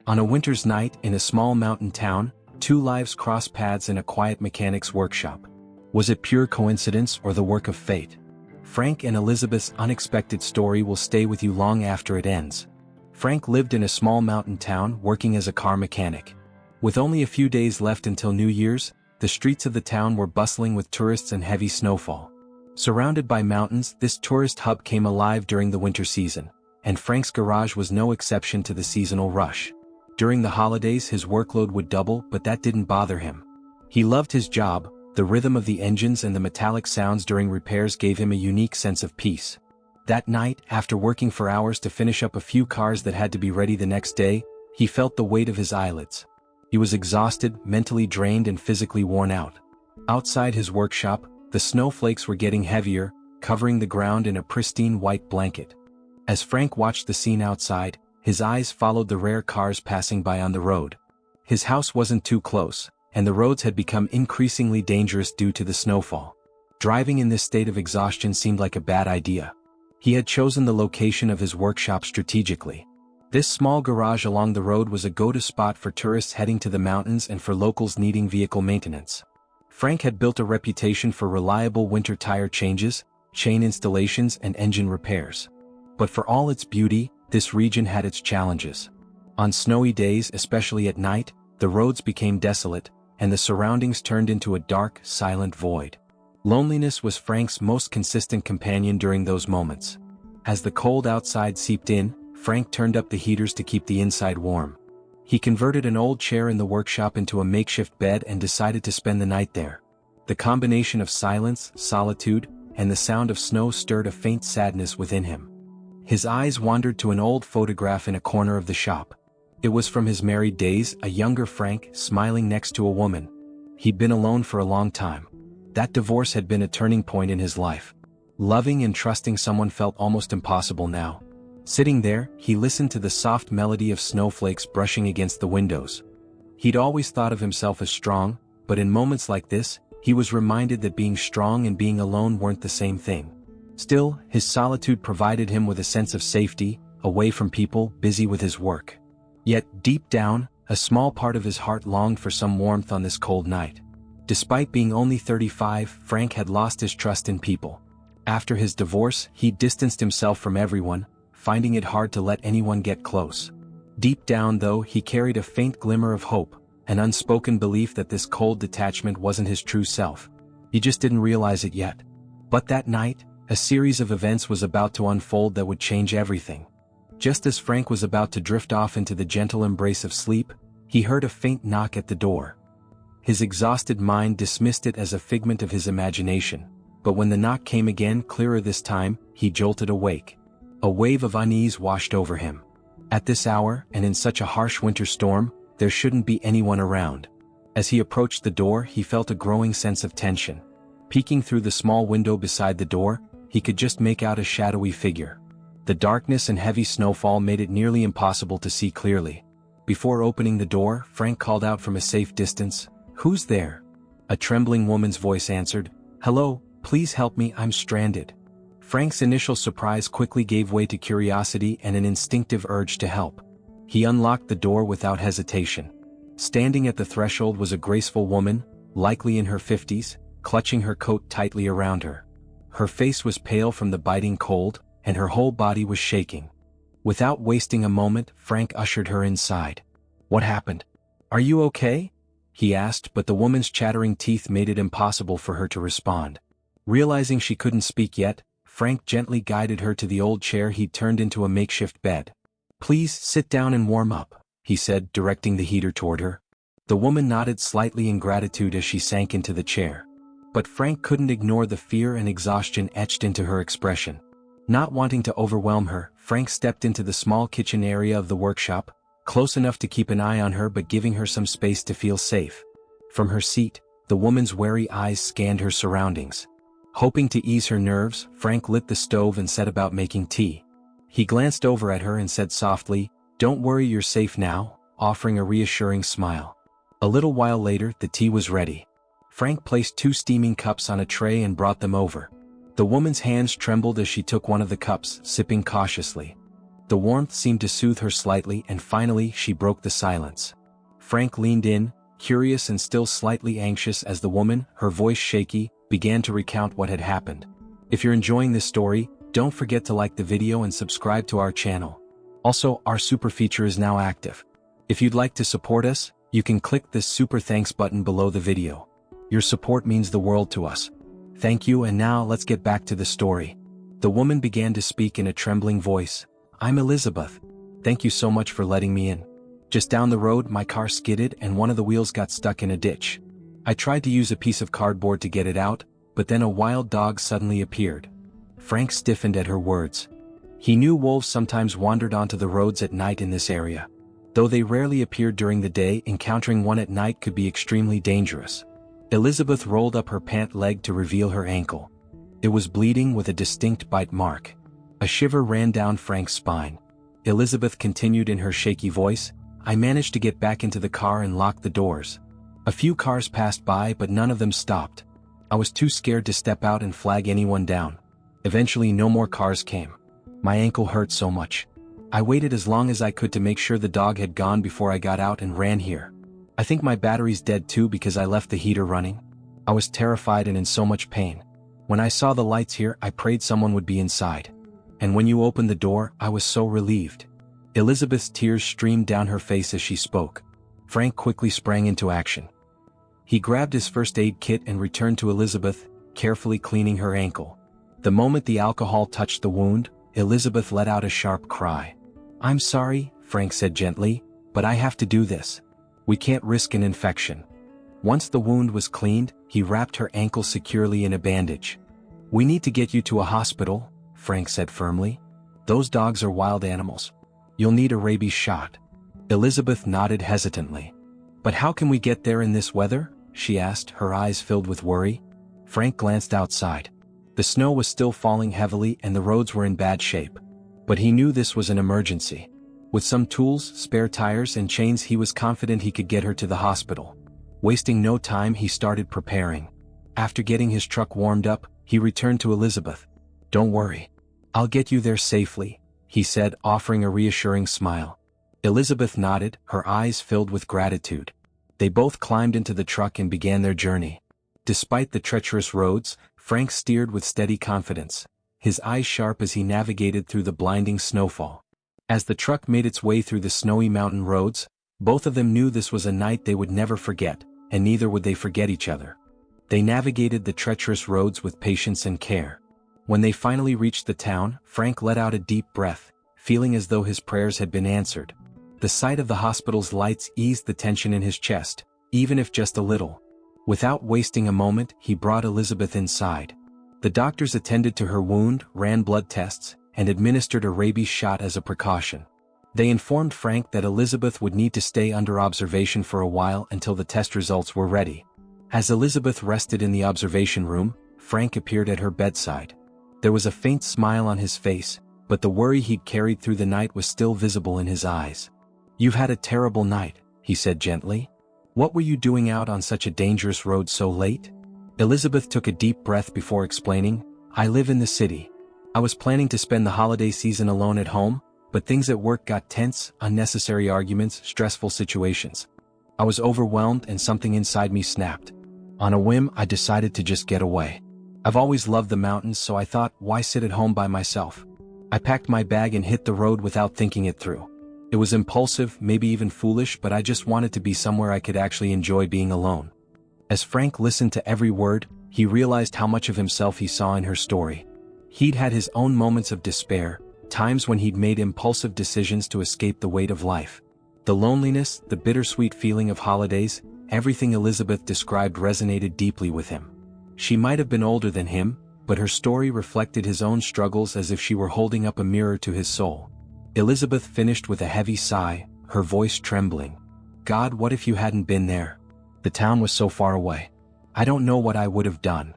On a winter's night in a small mountain town, two lives cross paths in a quiet mechanic's workshop. Was it pure coincidence or the work of fate? Frank and Elizabeth's unexpected story will stay with you long after it ends. Frank lived in a small mountain town working as a car mechanic. With only a few days left until New Year's, the streets of the town were bustling with tourists and heavy snowfall. Surrounded by mountains, this tourist hub came alive during the winter season, and Frank's garage was no exception to the seasonal rush. During the holidays his workload would double, but that didn't bother him. He loved his job. The rhythm of the engines and the metallic sounds during repairs gave him a unique sense of peace. That night, after working for hours to finish up a few cars that had to be ready the next day, he felt the weight of his eyelids. He was exhausted, mentally drained and physically worn out. Outside his workshop, the snowflakes were getting heavier, covering the ground in a pristine white blanket. As Frank watched the scene outside, his eyes followed the rare cars passing by on the road. His house wasn't too close, and the roads had become increasingly dangerous due to the snowfall. Driving in this state of exhaustion seemed like a bad idea. He had chosen the location of his workshop strategically. This small garage along the road was a go-to spot for tourists heading to the mountains and for locals needing vehicle maintenance. Frank had built a reputation for reliable winter tire changes, chain installations and engine repairs. But for all its beauty, this region had its challenges. On snowy days, especially at night, the roads became desolate, and the surroundings turned into a dark, silent void. Loneliness was Frank's most consistent companion during those moments. As the cold outside seeped in, Frank turned up the heaters to keep the inside warm. He converted an old chair in the workshop into a makeshift bed and decided to spend the night there. The combination of silence, solitude, and the sound of snow stirred a faint sadness within him. His eyes wandered to an old photograph in a corner of the shop. It was from his married days, a younger Frank smiling next to a woman. He'd been alone for a long time. That divorce had been a turning point in his life. Loving and trusting someone felt almost impossible now. Sitting there, he listened to the soft melody of snowflakes brushing against the windows. He'd always thought of himself as strong, but in moments like this, he was reminded that being strong and being alone weren't the same thing. Still, his solitude provided him with a sense of safety, away from people, busy with his work. Yet, deep down, a small part of his heart longed for some warmth on this cold night. Despite being only 35, Frank had lost his trust in people. After his divorce, he distanced himself from everyone, finding it hard to let anyone get close. Deep down, though, he carried a faint glimmer of hope, an unspoken belief that this cold detachment wasn't his true self. He just didn't realize it yet. But that night, a series of events was about to unfold that would change everything. Just as Frank was about to drift off into the gentle embrace of sleep, he heard a faint knock at the door. His exhausted mind dismissed it as a figment of his imagination, but when the knock came again, clearer this time, he jolted awake. A wave of unease washed over him. At this hour, and in such a harsh winter storm, there shouldn't be anyone around. As he approached the door, he felt a growing sense of tension. Peeking through the small window beside the door, he could just make out a shadowy figure. The darkness and heavy snowfall made it nearly impossible to see clearly. Before opening the door, Frank called out from a safe distance, "Who's there?" A trembling woman's voice answered, "Hello, please help me, I'm stranded." Frank's initial surprise quickly gave way to curiosity and an instinctive urge to help. He unlocked the door without hesitation. Standing at the threshold was a graceful woman, likely in her 50s, clutching her coat tightly around her. Her face was pale from the biting cold, and her whole body was shaking. Without wasting a moment, Frank ushered her inside. "What happened? Are you okay?" he asked, but the woman's chattering teeth made it impossible for her to respond. Realizing she couldn't speak yet, Frank gently guided her to the old chair he'd turned into a makeshift bed. "Please sit down and warm up," he said, directing the heater toward her. The woman nodded slightly in gratitude as she sank into the chair. But Frank couldn't ignore the fear and exhaustion etched into her expression. Not wanting to overwhelm her, Frank stepped into the small kitchen area of the workshop, close enough to keep an eye on her but giving her some space to feel safe. From her seat, the woman's wary eyes scanned her surroundings. Hoping to ease her nerves, Frank lit the stove and set about making tea. He glanced over at her and said softly, "Don't worry, you're safe now," offering a reassuring smile. A little while later, the tea was ready. Frank placed 2 steaming cups on a tray and brought them over. The woman's hands trembled as she took one of the cups, sipping cautiously. The warmth seemed to soothe her slightly, and finally she broke the silence. Frank leaned in, curious and still slightly anxious as the woman, her voice shaky, began to recount what had happened. If you're enjoying this story, don't forget to like the video and subscribe to our channel. Also, our super feature is now active. If you'd like to support us, you can click this super thanks button below the video. Your support means the world to us. Thank you, and now let's get back to the story. The woman began to speak in a trembling voice. I'm Elizabeth. Thank you so much for letting me in. Just down the road my car skidded and one of the wheels got stuck in a ditch. I tried to use a piece of cardboard to get it out, but then a wild dog suddenly appeared. Frank stiffened at her words. He knew wolves sometimes wandered onto the roads at night in this area. Though they rarely appeared during the day, encountering one at night could be extremely dangerous. Elizabeth rolled up her pant leg to reveal her ankle. It was bleeding with a distinct bite mark. A shiver ran down Frank's spine. Elizabeth continued in her shaky voice, I managed to get back into the car and lock the doors. A few cars passed by, but none of them stopped. I was too scared to step out and flag anyone down. Eventually no more cars came. My ankle hurt so much. I waited as long as I could to make sure the dog had gone before I got out and ran here. I think my battery's dead too because I left the heater running. I was terrified and in so much pain. When I saw the lights here, I prayed someone would be inside. And when you opened the door, I was so relieved. Elizabeth's tears streamed down her face as she spoke. Frank quickly sprang into action. He grabbed his first aid kit and returned to Elizabeth, carefully cleaning her ankle. The moment the alcohol touched the wound, Elizabeth let out a sharp cry. I'm sorry, Frank said gently, but I have to do this. We can't risk an infection. Once the wound was cleaned, he wrapped her ankle securely in a bandage. We need to get you to a hospital, Frank said firmly. Those dogs are wild animals. You'll need a rabies shot. Elizabeth nodded hesitantly. But how can we get there in this weather? She asked, her eyes filled with worry. Frank glanced outside. The snow was still falling heavily and the roads were in bad shape. But he knew this was an emergency. With some tools, spare tires and chains, he was confident he could get her to the hospital. Wasting no time, he started preparing. After getting his truck warmed up, he returned to Elizabeth. Don't worry. I'll get you there safely, he said, offering a reassuring smile. Elizabeth nodded, her eyes filled with gratitude. They both climbed into the truck and began their journey. Despite the treacherous roads, Frank steered with steady confidence, his eyes sharp as he navigated through the blinding snowfall. As the truck made its way through the snowy mountain roads, both of them knew this was a night they would never forget, and neither would they forget each other. They navigated the treacherous roads with patience and care. When they finally reached the town, Frank let out a deep breath, feeling as though his prayers had been answered. The sight of the hospital's lights eased the tension in his chest, even if just a little. Without wasting a moment, he brought Elizabeth inside. The doctors attended to her wound, ran blood tests, and administered a rabies shot as a precaution. They informed Frank that Elizabeth would need to stay under observation for a while until the test results were ready. As Elizabeth rested in the observation room, Frank appeared at her bedside. There was a faint smile on his face, but the worry he'd carried through the night was still visible in his eyes. You've had a terrible night, he said gently. What were you doing out on such a dangerous road so late? Elizabeth took a deep breath before explaining, I live in the city. I was planning to spend the holiday season alone at home, but things at work got tense, unnecessary arguments, stressful situations. I was overwhelmed and something inside me snapped. On a whim, I decided to just get away. I've always loved the mountains, so I thought, why sit at home by myself? I packed my bag and hit the road without thinking it through. It was impulsive, maybe even foolish, but I just wanted to be somewhere I could actually enjoy being alone. As Frank listened to every word, he realized how much of himself he saw in her story. He'd had his own moments of despair, times when he'd made impulsive decisions to escape the weight of life. The loneliness, the bittersweet feeling of holidays, everything Elizabeth described resonated deeply with him. She might have been older than him, but her story reflected his own struggles as if she were holding up a mirror to his soul. Elizabeth finished with a heavy sigh, her voice trembling. God, what if you hadn't been there? The town was so far away. I don't know what I would have done.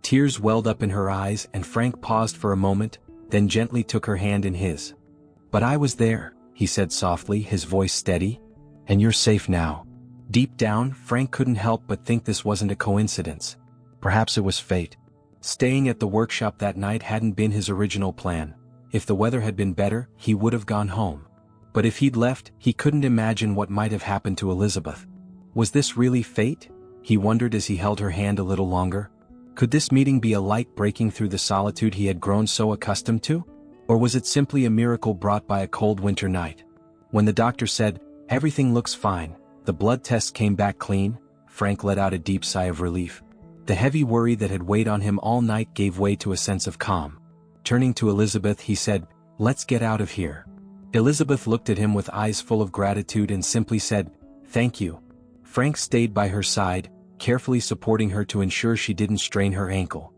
Tears welled up in her eyes and Frank paused for a moment, then gently took her hand in his. But I was there, he said softly, his voice steady. And you're safe now. Deep down, Frank couldn't help but think this wasn't a coincidence. Perhaps it was fate. Staying at the workshop that night hadn't been his original plan. if the weather had been better, he would have gone home. But if he'd left, he couldn't imagine what might have happened to Elizabeth. Was this really fate? He wondered as he held her hand a little longer. Could this meeting be a light breaking through the solitude he had grown so accustomed to? Or was it simply a miracle brought by a cold winter night? When the doctor said, "Everything looks fine," the blood tests came back clean, Frank let out a deep sigh of relief. The heavy worry that had weighed on him all night gave way to a sense of calm. Turning to Elizabeth, he said, "Let's get out of here." Elizabeth looked at him with eyes full of gratitude and simply said, "Thank you." Frank stayed by her side, carefully supporting her to ensure she didn't strain her ankle.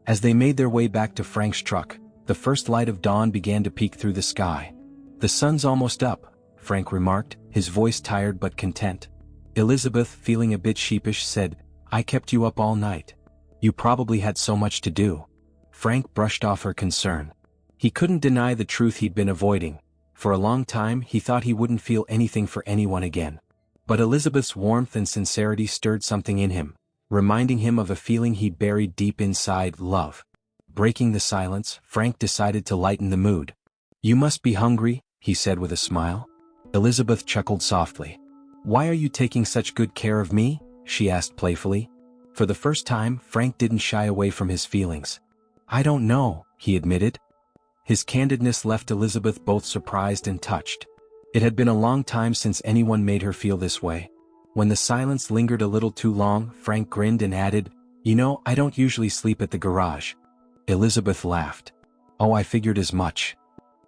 As they made their way back to Frank's truck, the first light of dawn began to peek through the sky. "The sun's almost up," Frank remarked, his voice tired but content. Elizabeth, feeling a bit sheepish, said, "I kept you up all night. You probably had so much to do." Frank brushed off her concern. He couldn't deny the truth he'd been avoiding. For a long time he thought he wouldn't feel anything for anyone again. But Elizabeth's warmth and sincerity stirred something in him, reminding him of a feeling he'd buried deep inside: love. Breaking the silence, Frank decided to lighten the mood. "You must be hungry," he said with a smile. Elizabeth chuckled softly. "Why are you taking such good care of me?" she asked playfully. For the first time, Frank didn't shy away from his feelings. "I don't know," he admitted. His candidness left Elizabeth both surprised and touched. It had been a long time since anyone made her feel this way. When the silence lingered a little too long, Frank grinned and added, "You know, I don't usually sleep at the garage." Elizabeth laughed. "Oh, I figured as much."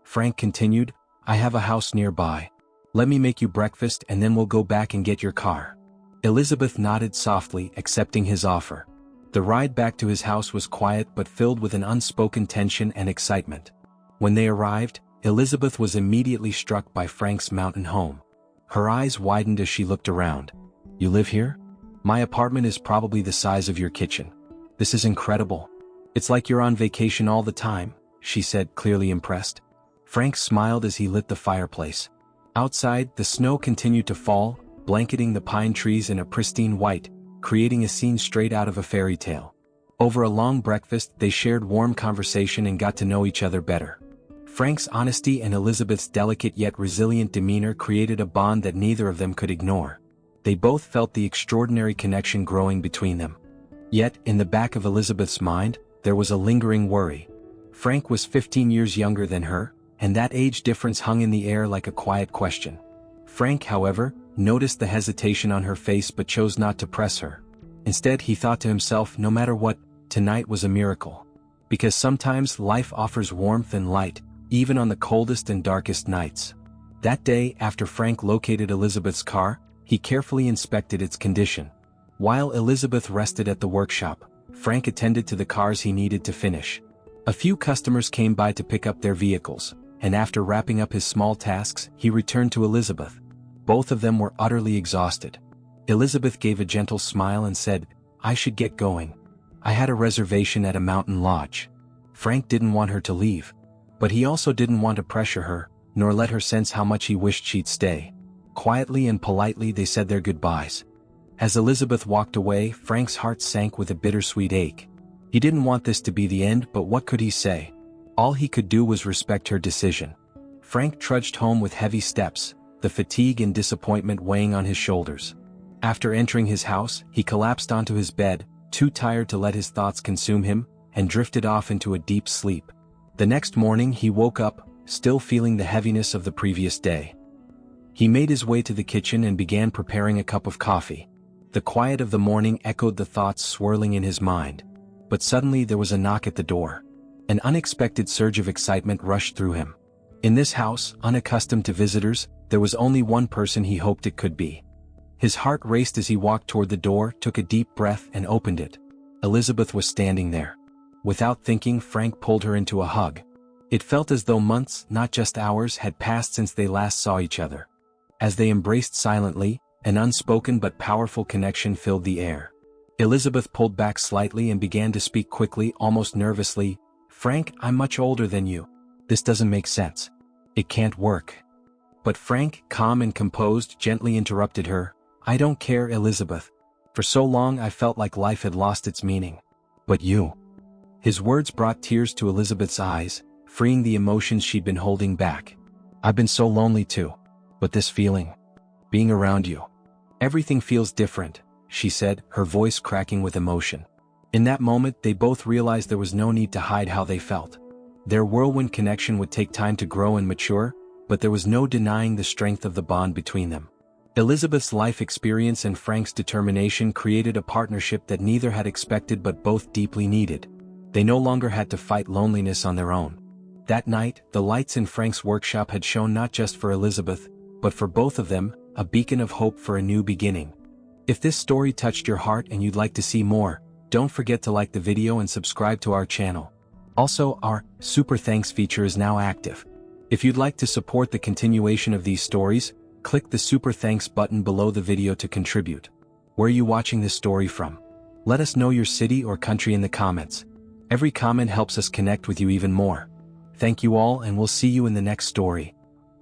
Frank continued, "I have a house nearby. Let me make you breakfast and then we'll go back and get your car." Elizabeth nodded softly, accepting his offer. The ride back to his house was quiet but filled with an unspoken tension and excitement. When they arrived, Elizabeth was immediately struck by Frank's mountain home. Her eyes widened as she looked around. "You live here? My apartment is probably the size of your kitchen. This is incredible. It's like you're on vacation all the time," she said, clearly impressed. Frank smiled as he lit the fireplace. Outside, the snow continued to fall, blanketing the pine trees in a pristine white, creating a scene straight out of a fairy tale. Over a long breakfast, they shared warm conversation and got to know each other better. Frank's honesty and Elizabeth's delicate yet resilient demeanor created a bond that neither of them could ignore. They both felt the extraordinary connection growing between them. Yet, in the back of Elizabeth's mind, there was a lingering worry. Frank was 15 years younger than her, and that age difference hung in the air like a quiet question. Frank, however, noticed the hesitation on her face but chose not to press her. Instead, he thought to himself, no matter what, tonight was a miracle. Because sometimes life offers warmth and light, even on the coldest and darkest nights. That day, after Frank located Elizabeth's car, he carefully inspected its condition. While Elizabeth rested at the workshop, Frank attended to the cars he needed to finish. A few customers came by to pick up their vehicles, and after wrapping up his small tasks, he returned to Elizabeth. Both of them were utterly exhausted. Elizabeth gave a gentle smile and said, "I should get going. I had a reservation at a mountain lodge." Frank didn't want her to leave. But he also didn't want to pressure her, nor let her sense how much he wished she'd stay. Quietly and politely they said their goodbyes. As Elizabeth walked away, Frank's heart sank with a bittersweet ache. He didn't want this to be the end, but what could he say? All he could do was respect her decision. Frank trudged home with heavy steps, the fatigue and disappointment weighing on his shoulders. After entering his house, he collapsed onto his bed, too tired to let his thoughts consume him, and drifted off into a deep sleep. The next morning he woke up, still feeling the heaviness of the previous day. He made his way to the kitchen and began preparing a cup of coffee. The quiet of the morning echoed the thoughts swirling in his mind. But suddenly there was a knock at the door. An unexpected surge of excitement rushed through him. In this house, unaccustomed to visitors, there was only one person he hoped it could be. His heart raced as he walked toward the door, took a deep breath and opened it. Elizabeth was standing there. Without thinking, Frank pulled her into a hug. It felt as though months, not just hours, had passed since they last saw each other. As they embraced silently, an unspoken but powerful connection filled the air. Elizabeth pulled back slightly and began to speak quickly, almost nervously. "Frank, I'm much older than you. This doesn't make sense. It can't work." But Frank, calm and composed, gently interrupted her. "I don't care, Elizabeth. For so long I felt like life had lost its meaning. But you." His words brought tears to Elizabeth's eyes. freeing the emotions she'd been holding back. "I've been so lonely too. But this feeling, being around you, everything feels different," she said, her voice cracking with emotion. In that moment, they both realized there was no need to hide how they felt. Their whirlwind connection would take time to grow and mature, but there was no denying the strength of the bond between them. Elizabeth's life experience and Frank's determination created a partnership that neither had expected but both deeply needed. They no longer had to fight loneliness on their own. That night, the lights in Frank's workshop had shone not just for Elizabeth, but for both of them, a beacon of hope for a new beginning. If this story touched your heart and you'd like to see more, don't forget to like the video and subscribe to our channel. Also, our Super Thanks feature is now active. If you'd like to support the continuation of these stories, click the Super Thanks button below the video to contribute. Where are you watching this story from? Let us know your city or country in the comments. Every comment helps us connect with you even more. Thank you all, and we'll see you in the next story.